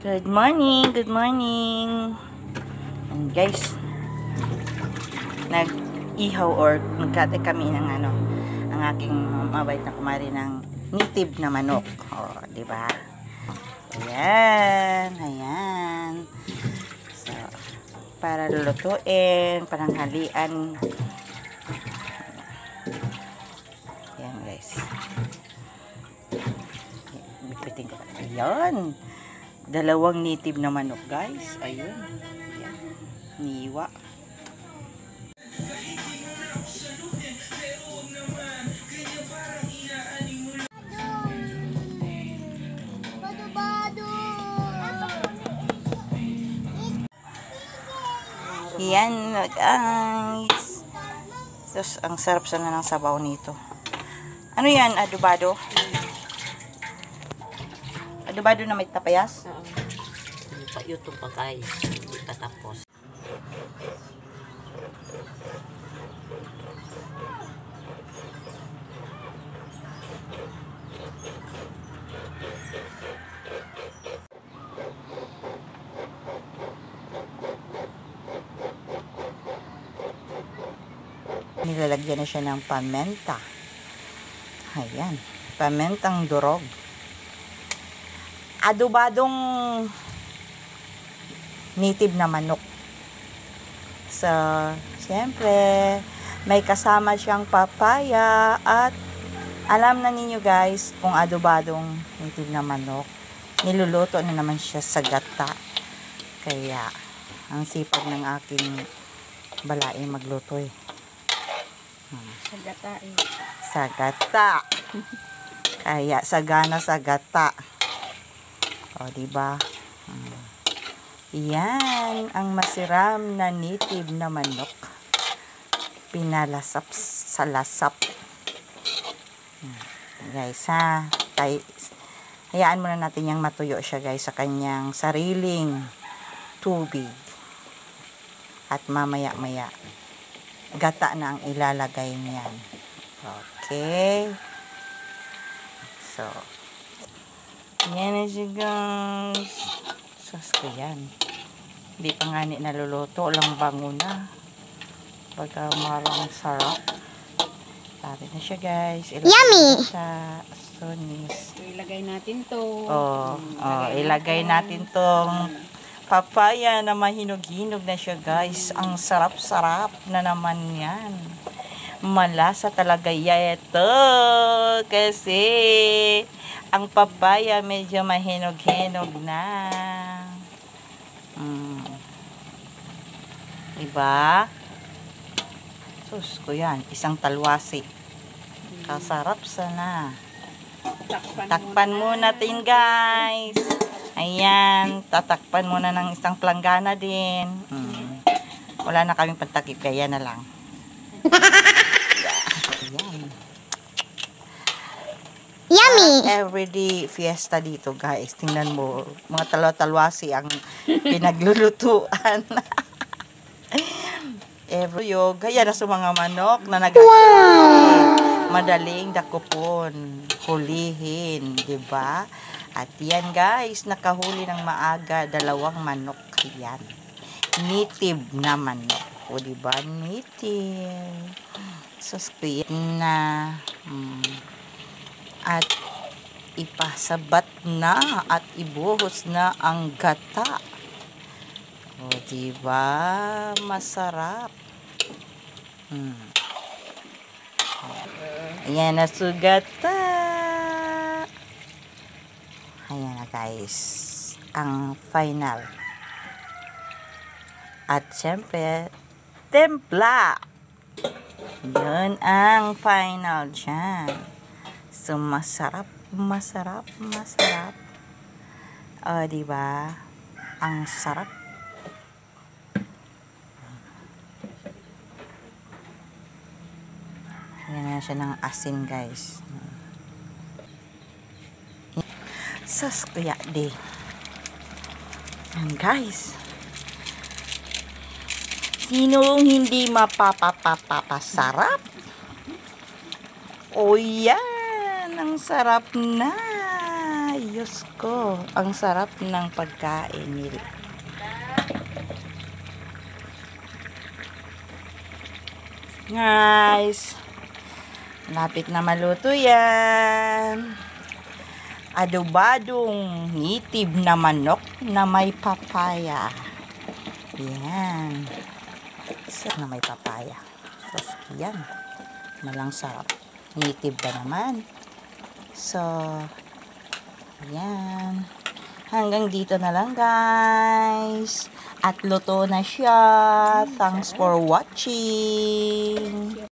Good morning, good morning. And guys, nag-ihaw or nagkate kami ng ang aking mabait na kumari ng native na manok. Oh, di ba? Ayan, ayan. So, para lulutuin, pananghalian. Ayan guys. Bitbitin ko. Ayan. Dalawang native na manok guys. Ayun. Ayan. Niwa. Yan guys. Tapos ang sarap sana ng sabaw nito. Ano yan? Adobado? Adobado na may tapayas? Oo. Yung pagkain. Hindi pa tapos. Nilalagyan na siya ng pamenta. Ayan. Pamentang durog. Adobadong native na manok. So, siyempre, may kasama siyang papaya at alam na ninyo guys kung adobadong native na manok. Niluluto na naman siya sa gata. Kaya, ang sipag ng aking balaing magluto eh. Sa gata eh. Sa gata. Kaya sagana sa gata. O, diba? Yan ang masiram na native na manok. Pinalasap sa lasap. Guys, ha? Hayaan muna natin yung matuyo siya, guys, sa kanyang sariling tubig. At mamaya-maya, gata na ang ilalagay niyan. Okay. So, yan na siya guys. Sus ko yan. Hindi pa nga naluluto. Lang bango na. Pagka marang sarap. Sabi na siya guys. Yummy! Siya. Sunis. Ilagay natin to. Ilagay natin tong papaya na mahinog-hinog na siya guys. Ang sarap-sarap na naman yan. Malasa talaga ito. Kasi ang papaya medyo mahinog-hinog na. Diba? Sus ko yan. Isang talwasi. Kasarap sana. Takpan muna natin guys. Ayan, tatakpan muna ng isang planggana din. Wala na kaming pantakip, kaya na lang. Ayan. Yummy! Everyday fiesta dito, guys. Tingnan mo, mga talwa-talwasi ang pinaglulutuan. Gaya na sa mga manok na madaling dakupon, hulihin, diba? At yan guys, nakahuli ng maaga, 2 manok. Yan. Native na manok. O diba? Native. Suspect na. At ipasabat na at ibuhos na ang gata. O diba? Masarap. Ayan na sugata. Ayan na guys, ang final. At syempre, templa. Yun ang final dyan. So, masarap, masarap, masarap. O, diba? Ang sarap. Ayan na siya ng asin guys. Sas kuya de. Yan guys. Sinong hindi mapapapapasarap? O yan, ang sarap na. Yun. Diyos ko, ang sarap ng pagkain nila. Guys, lapit na maluto yan. Adobadong native na manok na may papaya. Yan. Na may papaya. So, yan. Malang sarap. Native ba naman? So, yan. Hanggang dito na lang, guys. At luto na siya. Thanks for watching.